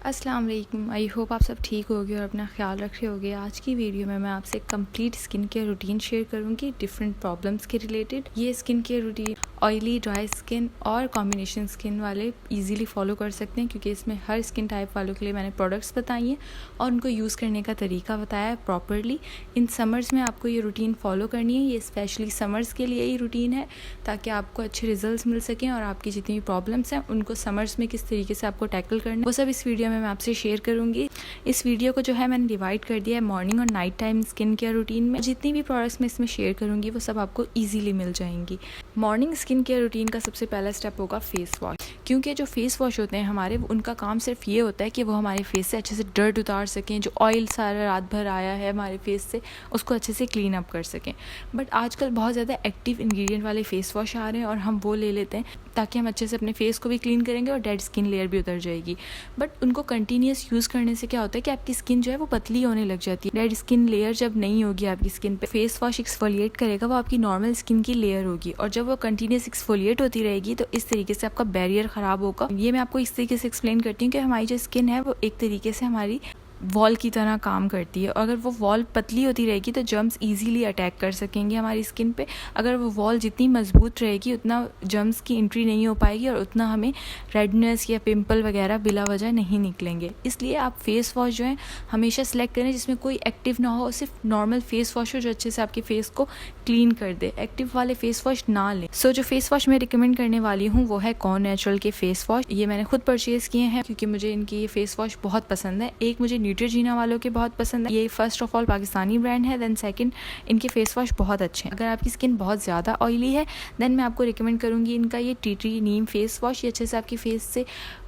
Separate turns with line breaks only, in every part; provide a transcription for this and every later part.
अस्सलाम वालेकुम। I hope आप सब ठीक होगे और अपना ख्याल रख रहे होगे। आज की वीडियो में मैं आपसे complete skin care routine share करूंगी डिफरेंट प्रॉब्लम्स के रिलेटेड। ये skin care routine oily, dry skin और कॉम्बिनेशन स्किन वाले इजीली फॉलो कर सकते हैं, क्योंकि इसमें हर स्किन टाइप वालों के लिए मैंने प्रोडक्ट्स बताई हैं और उनको यूज़ करने का तरीका बताया है प्रॉपरली। इन समर्स में आपको ये रूटीन फॉलो करनी है। ये स्पेशली समर्स के लिए ही रूटीन है, ताकि आपको अच्छे रिजल्ट्स मिल सकें और आपकी जितनी भी प्रॉब्लम्स हैं उनको समर्स में किस तरीके से आपको टैकल करना है वो सब इस वीडियो में मैं आपसे शेयर करूंगी। इस वीडियो को जो है मैंने डिवाइड कर दिया है मॉर्निंग और night time skin care routine में। जितनी भी प्रोडक्ट्स मैं इसमें शेयर करूंगी वो सब आपको इजीली मिल जाएंगी। मॉर्निंग स्किन केयर रूटीन का सबसे पहला स्टेप होगा फेस वॉश, क्योंकि जो फेस वॉश होते हैं हमारे, उनका काम सिर्फ ये होता है कि वो हमारे फेस से अच्छे से डर्ट उतार सकें, जो ऑयल सारा रात भर आया है हमारे फेस से उसको अच्छे से क्लीन अप कर सकें। बट आजकल बहुत ज़्यादा एक्टिव इंग्रेडिएंट वाले फेस वॉश आ रहे हैं और हम वो ले लेते हैं ताकि हम अच्छे से अपने फेस को भी क्लीन करेंगे और डेड स्किन लेयर भी उतर जाएगी। बट उनको कंटिन्यूस यूज़ करने से क्या होता है कि आपकी स्किन जो है वो पतली होने लग जाती है। डेड स्किन लेयर जब नहीं होगी आपकी स्किन पे, फेस वॉश एक्सफोलिएट करेगा वो आपकी नॉर्मल स्किन की लेयर होगी, और जब वो कंटिन्यूस एक्सफोलिएट होती रहेगी तो इस तरीके से आपका बैरियर ख़राब होगा। ये मैं आपको इस तरीके से एक्सप्लेन करती हूँ कि हमारी जो स्किन है वो एक तरीके से हमारी वॉल की तरह काम करती है, और अगर वो वॉल पतली होती रहेगी तो जर्म्स इजीली अटैक कर सकेंगे हमारी स्किन पे। अगर वो वॉल जितनी मजबूत रहेगी उतना जर्म्स की एंट्री नहीं हो पाएगी और उतना हमें रेडनेस या पिंपल वगैरह बिला वजह नहीं निकलेंगे। इसलिए आप फेस वॉश जो है हमेशा सेलेक्ट करें जिसमें कोई एक्टिव ना हो, सिर्फ नॉर्मल फेस वॉश हो जो अच्छे से आपके फेस को क्लीन कर दे। एक्टिव वाले फेस वॉश ना लें। जो फेस वॉश मैं रिकमेंड करने वाली हूँ वो है कॉन नेचुरल के फेस वॉश। ये मैंने खुद परचेज़ किए हैं क्योंकि मुझे इनकी ये फेस वॉश बहुत पसंद है। एक मुझे न्यूट्रोजीना वालों के बहुत पसंद है, ये first of all Pakistani brand है। देन सेकंड, इनके फेस वॉश बहुत अच्छे हैं। अगर आपकी स्किन बहुत ज़्यादा ऑयली है देन मैं आपको रिकमेंड करूँगी इनका ये टी ट्री नीम फेस वॉश। ये अच्छे से आपकी फेस से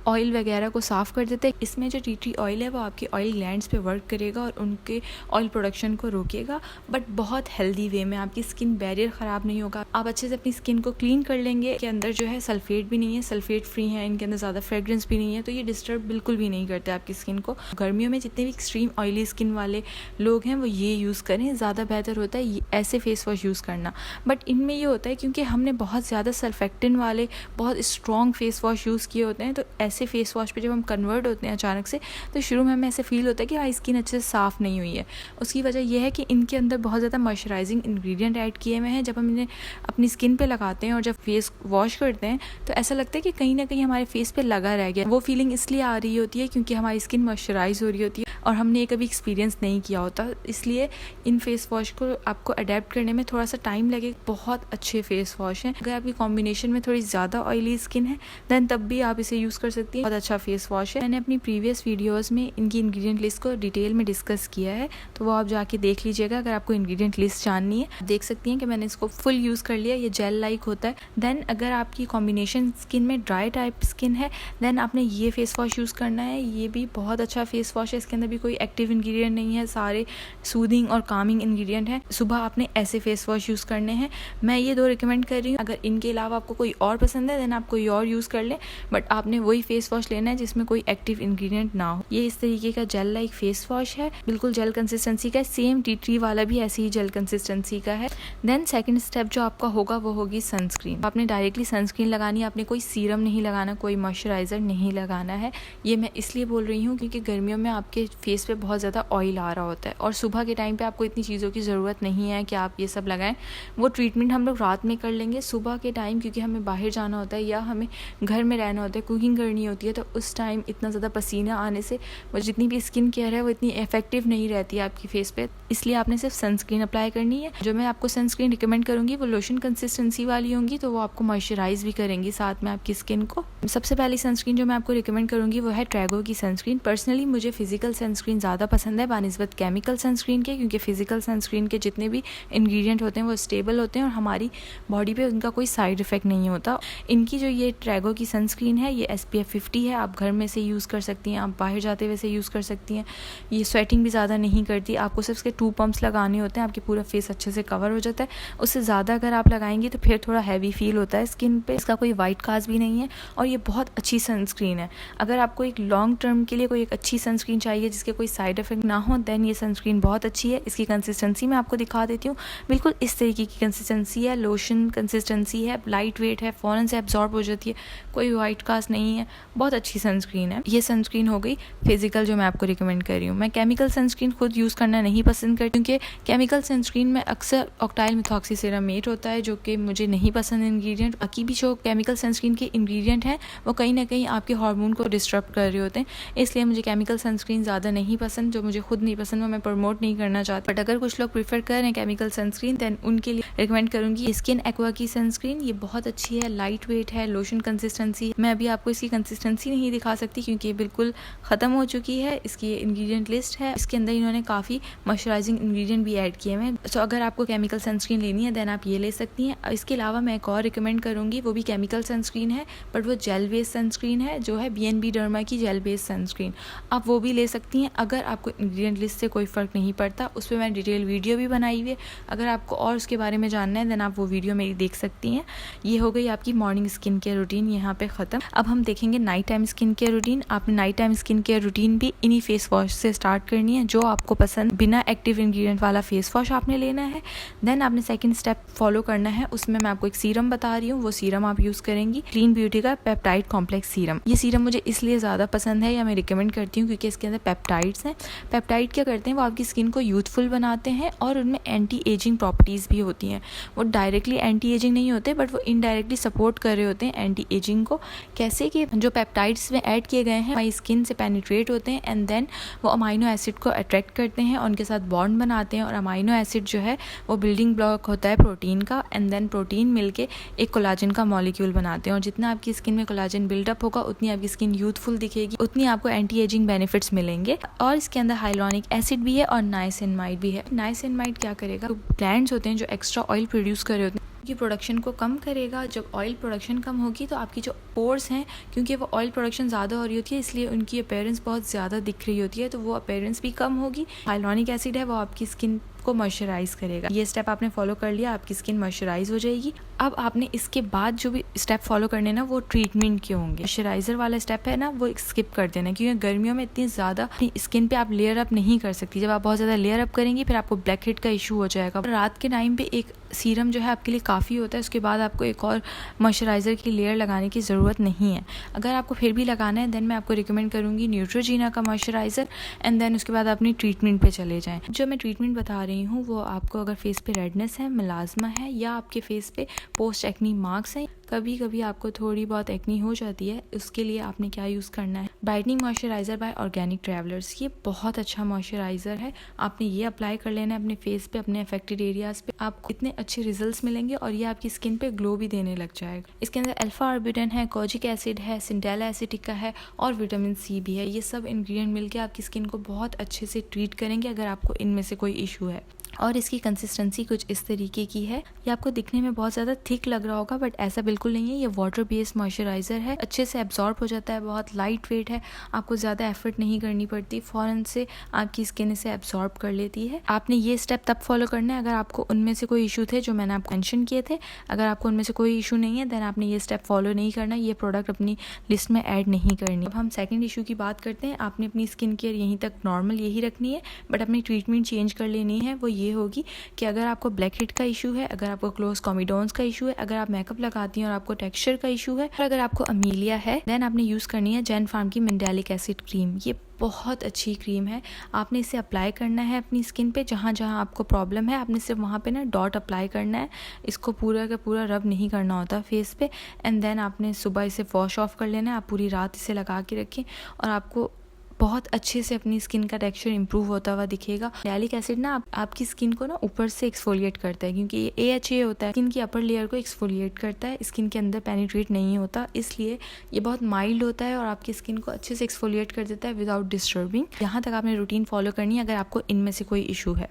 ऑयल वगैरह को साफ़ कर देते हैं। इसमें जो टी ट्री ऑयल है वो आपकी ऑयल ग्लैंड्स पे वर्क करेगा और उनके ऑयल प्रोडक्शन को रोकेगा, बट बहुत हेल्दी वे में। आपकी स्किन बैरियर ख़राब नहीं होगा, आप अच्छे से अपनी स्किन को क्लीन कर लेंगे। के अंदर जो है सल्फेट भी नहीं है, सल्फेट फ्री है, इनके अंदर ज़्यादा फ्रेग्रेंस भी नहीं है, तो ये डिस्टर्ब बिल्कुल भी नहीं करते आपकी स्किन को। गर्मियों में जितने भी एक्सट्रीम ऑयली स्किन वाले लोग हैं वो ये यूज़ करें, ज़्यादा बेहतर होता है ऐसे फेस वॉश यूज़ करना। बट इनमें ये होता है क्योंकि हमने बहुत ज़्यादा सर्फेक्टेंट वाले बहुत स्ट्रॉन्ग फेस वॉश यूज़ किए होते हैं, तो ऐसे फेस वॉश पे जब हम कन्वर्ट होते हैं अचानक से तो शुरू में हमें ऐसे फील होता है कि हमारी स्किन अच्छे से साफ़ नहीं हुई है। उसकी वजह यह है कि इनके अंदर बहुत ज़्यादा मॉइस्चराइजिंग इंग्रेडिएंट ऐड किए हुए हैं। जब हम इन्हें अपनी स्किन पे लगाते हैं और जब फेस वॉश करते हैं तो ऐसा लगता है कि कहीं ना कहीं हमारे फेस पे लगा रह गया। वो फीलिंग इसलिए आ रही होती है क्योंकि हमारी स्किन मॉइस्चराइज हो रही होती है और हमने ये कभी एक्सपीरियंस नहीं किया होता। इसलिए इन फेस वॉश को आपको अडेप्ट करने में थोड़ा सा टाइम लगे। बहुत अच्छे फेस वॉश हैं। अगर आपकी कॉम्बिनेशन में थोड़ी ज़्यादा ऑयली स्किन है देन तब भी आप इसे यूज़ कर सकती हैं। बहुत अच्छा फेस वॉश है। मैंने अपनी प्रीवियस वीडियोस में इनकी इंग्रेडिएंट लिस्ट को डिटेल में डिस्कस किया है, तो वो आप जाके देख लीजिएगा अगर आपको इंग्रेडिएंट लिस्ट जाननी है। देख सकती हैं कि मैंने इसको फुल यूज़ कर लिया। ये जेल लाइक होता है। देन अगर आपकी कॉम्बिनेशन स्किन में ड्राई टाइप स्किन है देन आपने ये फेस वॉश यूज़ करना है। ये भी बहुत अच्छा फेस वॉश है। इसके अंदर भी कोई एक्टिव इंग्रेडिएंट नहीं है, सारे सूदिंग और कामिंग इंग्रेडिएंट है। सुबह आपने ऐसे फेस वॉश यूज़ करने हैं। मैं ये दो रिकमेंड कर रही हूँ। अगर इनके अलावा आपको कोई और पसंद है देन आप कोई और यूज़ कर लें, बट आपने वही फेस वॉश लेना है जिसमें कोई एक्टिव इंग्रेडिएंट ना हो। ये इस तरीके का जेल लाइक फेस वॉश है, बिल्कुल जेल कंसिस्टेंसी का है। सेम टी ट्री वाला भी ऐसी ही जेल कंसिस्टेंसी का है। देन सेकंड स्टेप जो आपका होगा वो होगी सनस्क्रीन। आपने डायरेक्टली सनस्क्रीन लगानी है, आपने कोई सीरम नहीं लगाना, कोई मॉइस्चराइजर नहीं लगाना है। ये मैं इसलिए बोल रही हूँ क्योंकि गर्मियों में आपके फेस पे बहुत ज़्यादा ऑयल आ रहा होता है और सुबह के टाइम पे आपको इतनी चीज़ों की ज़रूरत नहीं है कि आप ये सब लगाएं। वो ट्रीटमेंट हम लोग रात में कर लेंगे। सुबह के टाइम क्योंकि हमें बाहर जाना होता है या हमें घर में रहना होता है, कुकिंग करनी होती है, तो उस टाइम इतना ज़्यादा पसीना आने से वो जितनी भी स्किन केयर है वो इतनी इफेक्टिव नहीं रहती है आपकी फेस पे। इसलिए आपने सिर्फ सनस्क्रीन अप्लाई करनी है। जो मैं आपको सनस्क्रीन रिकमेंड करूँगी वो लोशन कंसिस्टेंसी वाली होंगी, तो वो आपको मॉइस्चराइज भी करेंगी साथ में आपकी स्किन को। सबसे पहली सनस्क्रीन जो मैं आपको रिकमेंड करूँगी वो है ट्रैगो की सनस्क्रीन। पर्सनली मुझे फिजिकल सनस्क्रीन ज़्यादा पसंद है बानिस्बत केमिकल सनस्क्रीन के, क्योंकि फिजिकल सनस्क्रीन के जितने भी इंग्रेडिएंट होते हैं वो स्टेबल होते हैं और हमारी बॉडी पे उनका कोई साइड इफेक्ट नहीं होता। इनकी जो ये ट्रैगो की सनस्क्रीन है ये SPF 50 है। आप घर में से यूज़ कर सकती हैं, आप बाहर जाते हुए से यूज़ कर सकती हैं। ये स्वेटिंग भी ज़्यादा नहीं करती। आपको सिर्फ इसके 2 पंप्स लगाने होते हैं, आपके पूरा फेस अच्छे से कवर हो जाता है। उससे ज़्यादा अगर आप लगाएंगी तो फिर थोड़ा हैवी फील होता है स्किन पे। इसका कोई वाइट कास्ट भी नहीं है और ये बहुत अच्छी सनस्क्रीन है। अगर आपको एक लॉन्ग टर्म के लिए कोई एक अच्छी सनस्क्रीन चाहिए जिसके कोई साइड इफेक्ट ना हो, देन ये सनस्क्रीन बहुत अच्छी है। इसकी कंसिस्टेंसी मैं आपको दिखा देती हूँ, बिल्कुल इस तरीके की कंसिस्टेंसी है, लोशन कंसिस्टेंसी है, लाइट वेट है, फ़ौरन से एब्जॉर्ब हो जाती है, कोई वाइट कास्ट नहीं है, बहुत अच्छी सनस्क्रीन है। ये सनस्क्रीन हो गई फिजिकल जो मैं आपको रिकमेंड कर रही हूँ। मैं केमिकल सनस्क्रीन खुद यूज़ करना नहीं पसंद करती, क्योंकि केमिकल सनस्क्रीन में अक्सर ऑक्टाइल मिथॉक्सीसेरामेट होता है, जो कि मुझे नहीं पसंद इंग्रेडिएंट। बाकी भी जो केमिकल सनस्क्रीन के इंग्रेडिएंट हैं वो कहीं ना कहीं आपके हार्मोन को डिस्टर्ब कर रहे होते हैं, इसलिए मुझे केमिकल सनस्क्रीन ज़्यादा नहीं पसंद। जो मुझे खुद नहीं पसंद वो मैं प्रमोट नहीं करना चाहती, बट अगर कुछ लोग प्रीफर कर रहे हैं केमिकल सनस्क्रीन, देन उनके लिए रिकमेंड करूँगी स्किन एक्वा की सनस्क्रीन। ये बहुत अच्छी है, लाइट वेट है, लोशन कंसिस्टेंसी। मैं अभी आपको इसकी कंसिस्टेंसी नहीं दिखा सकती क्योंकि ये बिल्कुल ख़त्म हो चुकी है। इसकी इंग्रेडिएंट लिस्ट है, इसके अंदर इन्होंने काफ़ी मॉइस्चराइजिंग इंग्रेडिएंट भी ऐड किए हैं। सो अगर आपको केमिकल सनस्क्रीन लेनी है देन आप ये ले सकती हैं। इसके अलावा मैं एक और रिकमेंड करूँगी, वो भी केमिकल सनस्क्रीन है, बट वो जेल बेस्ड सनस्क्रीन है, जो है BNB डर्मा की जेल बेस्ड सनस्क्रीन। आप वो भी ले सकती हैं अगर आपको इंग्रेडिएंट लिस्ट से कोई फ़र्क नहीं पड़ता। उस पर मैं डिटेल वीडियो भी बनाई हुई है, अगर आपको और उसके बारे में जानना है देन आप वो वीडियो मेरी देख सकती हैं। ये हो गई आपकी मॉर्निंग स्किन केयर रूटीन यहाँ पे ख़त्म। अब हम देखेंगे night time skin care routine. आपने night time skin care routine भी इन्हीं फेस वॉश से स्टार्ट करनी है, जो आपको पसंद बिना एक्टिव इंग्रेडिएंट वाला फेस वॉश आपने लेना है। देन आपने सेकंड स्टेप फॉलो करना है, उसमें मैं आपको एक सीरम बता रही हूँ, वो सीरम आप यूज़ करेंगी क्लीन ब्यूटी का पेप्टाइड कॉम्प्लेक्स सीरम। ये सीरम मुझे इसलिए ज़्यादा पसंद है या मैं रिकमेंड करती हूँ क्योंकि इसके अंदर पेप्टाइड्स हैं। पेप्टाइड क्या करते हैं, वो आपकी स्किन को यूथफुल बनाते हैं और उनमें एंटी एजिंग प्रॉपर्टीज़ भी होती हैं। वो डायरेक्टली एंटी एजिंग नहीं होते, बट वो इनडायरेक्टली सपोर्ट कर रहे होते हैं एंटी एजिंग को। कैसे कि जो पेप्टाइड्स में ऐड किए गए हैं हमारी स्किन से पेनिट्रेट होते हैं एंड देन वो अमाइनो एसिड को अट्रैक्ट करते हैं, उनके साथ बॉन्ड बनाते हैं, और अमाइनो एसिड जो है वो बिल्डिंग ब्लॉक होता है प्रोटीन का, एंड देन प्रोटीन मिलके एक कोलाजन का मॉलिक्यूल बनाते हैं। और जितना आपकी स्किन में कोलाजन बिल्डअप होगा उतनी आपकी स्किन यूथफुल दिखेगी, उतनी आपको एंटी एजिंग बेनिफिट्स मिलेंगे। और इसके अंदर हाइलोनिक एसिड भी है और नाइसिनमाइड भी है। नाइसिनमाइड क्या करेगा, ग्लैंड्स होते हैं जो एक्स्ट्रा ऑयल प्रोड्यूस कर रहे होते हैं की प्रोडक्शन को कम करेगा। जब ऑयल प्रोडक्शन कम होगी तो आपकी जो पोर्स हैं, क्योंकि वो ऑयल प्रोडक्शन ज़्यादा हो रही होती है इसलिए उनकी अपीयरेंस बहुत ज़्यादा दिख रही होती है, तो वो अपीयरेंस भी कम होगी। हाइलोनिक एसिड है वो आपकी स्किन को मॉइस्चराइज करेगा। ये स्टेप आपने फॉलो कर लिया, आपकी स्किन मॉइस्चराइज हो जाएगी। अब आपने इसके बाद जो भी स्टेप फॉलो करने ना वो ट्रीटमेंट के होंगे। मॉइस्चराइजर वाला स्टेप है ना वो स्किप कर देना, क्योंकि गर्मियों में इतनी ज़्यादा स्किन पे आप लेयर अप नहीं कर सकती। जब आप बहुत ज़्यादा लेयर अप करेंगी फिर आपको ब्लैक हेड का इशू हो जाएगा। रात के टाइम पे एक सीरम जो है आपके लिए काफ़ी होता है, उसके बाद आपको एक और मॉइस्चराइज़र की लेयर लगाने की ज़रूरत नहीं है। अगर आपको फिर भी लगाना है देन मैं आपको रिकमेंड करूँगी न्यूट्रोजीना का मॉइस्चराइज़र, एंड देन उसके बाद अपनी ट्रीटमेंट पे चले जाएँ। जो मैं ट्रीटमेंट बता रही हूँ वो आपको अगर फेस पे रेडनेस है, मिलाजमा है, या आपके फेस पे पोस्ट एक्नी मार्क्स हैं, कभी कभी आपको थोड़ी बहुत एक्नी हो जाती है, उसके लिए आपने क्या यूज़ करना है, brightening moisturiser by organic travellers. ये बहुत अच्छा मॉइस्चराइज़र है, आपने ये अप्लाई कर लेना है अपने फेस पे, अपने अफेक्टेड एरियाज़ पे। आपको इतने अच्छे रिजल्ट्स मिलेंगे और ये आपकी स्किन पे ग्लो भी देने लग जाएगा। इसके अंदर अल्फा आर्बुटिन है, कोजिक एसिड है, सिंडेला एसिटिका है और विटामिन सी भी है। ये सब इंग्रेडिएंट मिलके आपकी स्किन को बहुत अच्छे से ट्रीट करेंगे अगर आपको इनमें से कोई इशू है। और इसकी कंसिस्टेंसी कुछ इस तरीके की है। ये आपको दिखने में बहुत ज़्यादा थिक लग रहा होगा, बट ऐसा बिल्कुल नहीं है। ये वाटर बेस्ड मॉइस्चराइज़र है, अच्छे से एब्जॉर्ब हो जाता है, बहुत लाइट वेट है, आपको ज़्यादा एफर्ट नहीं करनी पड़ती, फ़ौरन से आपकी स्किन इसे एब्जॉर्ब कर लेती है। आपने ये स्टेप तब फॉलो करना है अगर आपको उनमें से कोई इशू थे जो मैंने आपको मेंशन किए थे। अगर आपको उनमें से कोई इशू नहीं है देन आपने ये स्टेप फॉलो नहीं करना, ये प्रोडक्ट अपनी लिस्ट में ऐड नहीं करनी। अब हम सेकेंड इशू की बात करते हैं। आपने अपनी स्किन केयर यहीं तक नॉर्मल यही रखनी है, बट अपनी ट्रीटमेंट चेंज कर लेनी है। वो ये होगी कि अगर आपको ब्लैक हेड का इशू है, अगर आपको क्लोज कॉमिडोन्स का इशू है, अगर आप मेकअप लगाती हैं और आपको टेक्सचर का इशू है, और अगर आपको अमीलिया है, देन आपने यूज़ करनी है जैन फार्म की मिंडालिक एसिड क्रीम। ये बहुत अच्छी क्रीम है, आपने इसे अप्लाई करना है अपनी स्किन पे जहाँ जहाँ आपको प्रॉब्लम है, आपने सिर्फ वहाँ पे ना डॉट अप्लाई करना है, इसको पूरा का पूरा रब नहीं करना होता फेस पे। एंड देन आपने सुबह इसे वॉश ऑफ कर लेना है। आप पूरी रात इसे लगा के रखें और आपको बहुत अच्छे से अपनी स्किन का टेक्सचर इंप्रूव होता हुआ दिखेगा। मिंडालिक एसिड ना आपकी स्किन को ना ऊपर से एक्सफोलिएट करता है, क्योंकि ये AHA होता है, स्किन की अपर लेयर को एक्सफोलिएट करता है, स्किन के अंदर पेनिट्रेट नहीं होता, इसलिए ये बहुत माइल्ड होता है और आपकी स्किन को अच्छे से एक्सफोलिएट कर देता है विदाउट डिस्टर्बिंग। यहाँ तक आपने रूटीन फॉलो करनी है अगर आपको इनमें से कोई इशू है।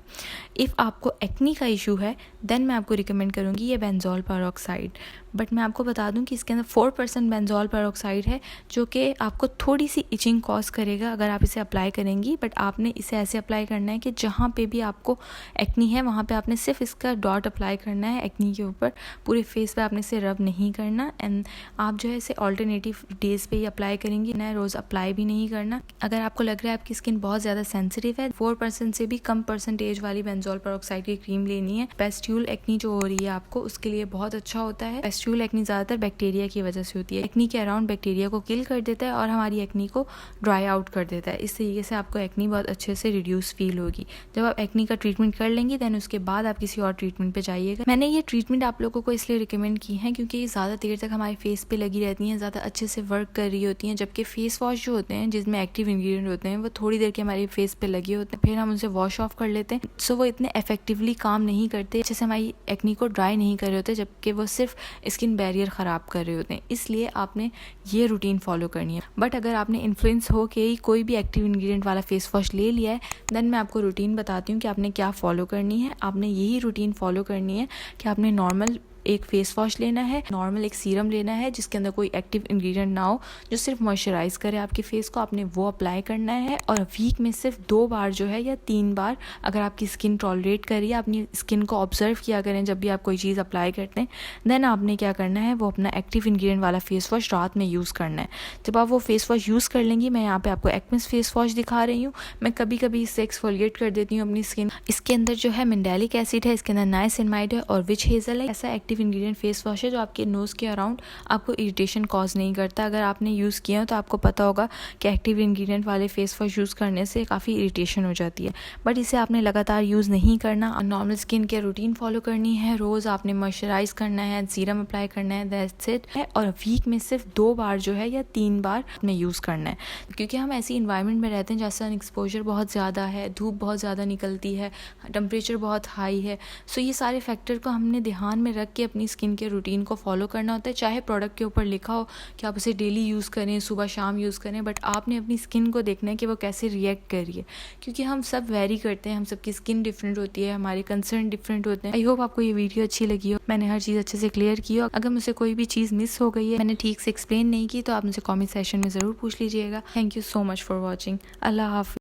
इफ़ आपको एक्नी का इशू है देन मैं आपको रिकमेंड करूँगी ये बेंजोल पेरोक्साइड। बट मैं आपको बता दूं कि इसके अंदर 4% बेंजोल पेरोक्साइड है जो कि आपको थोड़ी सी इचिंग कॉज करेगा अगर आप इसे अप्लाई करेंगी। बट आपने इसे ऐसे अप्लाई करना है कि जहाँ पे भी आपको एक्नी है वहाँ पे आपने सिर्फ इसका डॉट अप्लाई करना है एक्नी के ऊपर, पूरे फेस पे आपने इसे रब नहीं करना। एंड आप जो है इसे ऑल्टरनेटिव डेज पे ही अप्लाई करेंगी, ना रोज़ अप्लाई भी नहीं करना। अगर आपको लग रहा है आपकी स्किन बहुत ज़्यादा सेंसिटिव है, 4% से भी कम परसेंटेज वाली बेंजोल पेरोक्साइड की क्रीम लेनी है। पेस्ट्यूल एक्नी जो हो रही है आपको उसके लिए बहुत अच्छा होता है। पेस्ट्यूल एक्नी ज़्यादातर बैक्टीरिया की वजह से होती है। एक्नी के अराउंड बैक्टीरिया को किल कर देता है और हमारी एक्नी को ड्राई आउट कर देता है। इस तरीके से आपको एक्नी बहुत अच्छे से रिड्यूस फील होगी। जब आप एक्नी का ट्रीटमेंट कर लेंगी देन उसके बाद आप किसी और ट्रीटमेंट पे जाइएगा। मैंने ये ट्रीटमेंट आप लोगों को इसलिए रिकमेंड की है क्योंकि ये ज़्यादा देर तक हमारे फेस पे लगी रहती हैं, ज़्यादा अच्छे से वर्क कर रही होती हैं, जबकि फेस वॉश जो होते हैं जिसमें एक्टिव इंग्रेडिएंट होते हैं वो थोड़ी देर के हमारे फेस पे लगे होते हैं, फिर हम उनसे वॉश ऑफ कर लेते हैं। सो वो इतने इफेक्टिवली काम नहीं करते, अच्छे से हमारी एक्नी को ड्राई नहीं कर रहे होते, जबकि वो सिर्फ स्किन बैरियर ख़राब कर रहे होते हैं। इसलिए आपने ये रूटीन फॉलो करनी है। बट अगर आपने इन्फ्लुएंस हो के कोई भी एक्टिव इंग्रेडिएंट वाला फेस वॉश ले लिया है देन मैं आपको रूटीन बताती हूँ कि आपने क्या फॉलो करनी है। आपने यही रूटीन फॉलो करनी है कि आपने नॉर्मल एक फेस वॉश लेना है, नॉर्मल एक सीरम लेना है जिसके अंदर कोई एक्टिव इंग्रेडिएंट ना हो, जो सिर्फ मॉइस्चराइज करे आपके फेस को, आपने वो अप्लाई करना है। और वीक में सिर्फ 2 बार जो है या 3 बार अगर आपकी स्किन टॉलरेट कर रही है, अपनी स्किन को ऑब्जर्व किया करें जब भी आप कोई चीज़ अप्लाई करते हैं। देन आपने क्या करना है, वो अपना एक्टिव इंग्रेडिएंट वाला फेस वॉश रात में यूज़ करना है। जब आप वो फेस वॉश यूज़ कर लेंगी, मैं यहाँ पे आपको एक्मिस फेस वॉश दिखा रही हूँ, मैं कभी कभी इससे एक्सफोलिएट कर देती हूँ अपनी स्किन। इसके अंदर जो है मिंडालिक एसिड है, इसके अंदर नाइसिनमाइड है और विच हेज़ल है। ऐसा एक्टिव इंग्रेडिएंट फेस वॉश है जो आपके नोज़ के अराउंड आपको इरिटेशन कॉज नहीं करता। अगर आपने यूज़ किया हो तो आपको पता होगा कि एक्टिव इंग्रेडिएंट वाले फेस वॉश यूज़ करने से काफ़ी इरिटेशन हो जाती है। बट इसे आपने लगातार यूज़ नहीं करना, normal skin care routine follow करनी है। रोज़ आपने मॉइस्चराइज करना है, सीरम अप्लाई करना है, दैट्स इट है। और वीक में सिर्फ 2 बार जो है या 3 बार आपने यूज़ करना है, क्योंकि हम ऐसी इन्वायरमेंट में रहते हैं जहाँ सन एक्सपोजर बहुत ज़्यादा है, धूप बहुत ज़्यादा निकलती है, टेम्परेचर बहुत हाई है। सो ये सारे फैक्टर को हमने ध्यान में रख के अपनी स्किन के रूटीन को फॉलो करना होता है। चाहे प्रोडक्ट के ऊपर लिखा हो कि आप उसे डेली यूज़ करें, सुबह शाम यूज़ करें, बट आपने अपनी स्किन को देखना है कि वो कैसे रिएक्ट कर रही है, क्योंकि हम सब वेरी करते हैं, हम सबकी स्किन डिफरेंट होती है, हमारे कंसर्न डिफरेंट होते हैं। आई होप आपको ये वीडियो अच्छी लगी हो, मैंने हर चीज़ अच्छे से क्लियर की हो। अगर मुझसे कोई भी चीज़ मिस हो गई है, मैंने ठीक से एक्सप्लेन नहीं की, तो आप मुझे कॉमेंट सेक्शन में ज़रूर पूछ लीजिएगा। Thank you so much for watching. अल्लाह हाफ़िज़।